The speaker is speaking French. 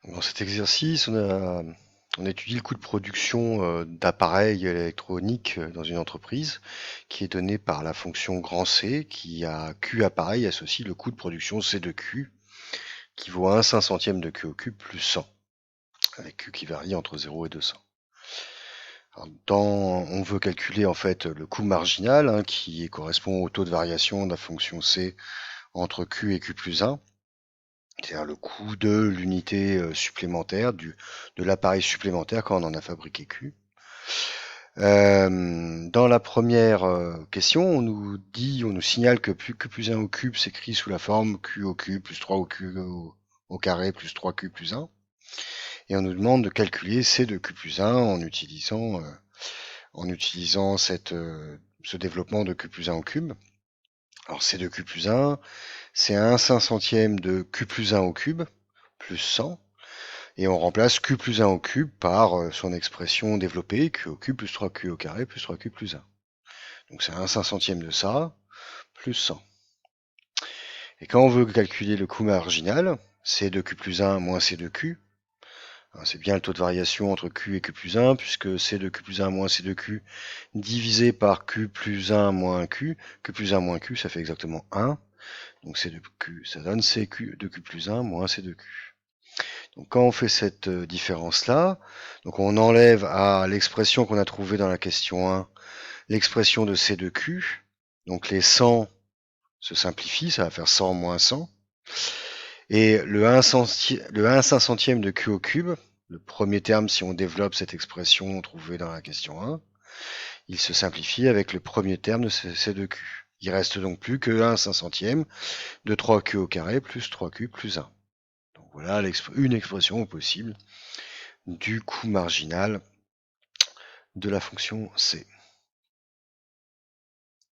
Dans cet exercice, on étudie le coût de production d'appareils électroniques dans une entreprise qui est donné par la fonction grand C qui a Q appareil associe le coût de production C de Q qui vaut 1/500 de Q au cube plus 100 avec Q qui varie entre 0 et 200. Alors, on veut calculer en fait le coût marginal qui correspond au taux de variation de la fonction C entre Q et Q plus 1. C'est-à-dire le coût de l'unité supplémentaire, de l'appareil supplémentaire quand on en a fabriqué Q. Dans la première question, on nous signale que Q plus 1 au cube s'écrit sous la forme Q au cube plus 3 au Q au carré plus 3Q plus 1. Et on nous demande de calculer C de Q plus 1 en utilisant ce développement de Q plus 1 au cube. Alors C de Q plus 1, c'est 1/500 de Q plus 1 au cube plus 100. Et on remplace Q plus 1 au cube par son expression développée, Q au cube plus 3Q au carré plus 3Q plus 1. Donc c'est 1/500 de ça, plus 100. Et quand on veut calculer le coût marginal, C de Q plus 1 moins C de Q, c'est bien le taux de variation entre Q et Q plus 1, puisque C de Q plus 1 moins C de Q divisé par Q plus 1 moins Q, Q plus 1 moins Q, ça fait exactement 1. Donc C de Q, ça donne C de Q plus 1 moins C de Q. Donc quand on fait cette différence-là, donc on enlève à l'expression qu'on a trouvée dans la question 1, l'expression de C de Q. Donc les 100 se simplifient, ça va faire 100 moins 100. Et le 1/500 de Q au cube, le premier terme si on développe cette expression trouvée dans la question 1, il se simplifie avec le premier terme de C de Q. Il reste donc plus que 1/500 de 3Q au carré plus 3Q plus 1. Donc voilà une expression possible du coût marginal de la fonction C.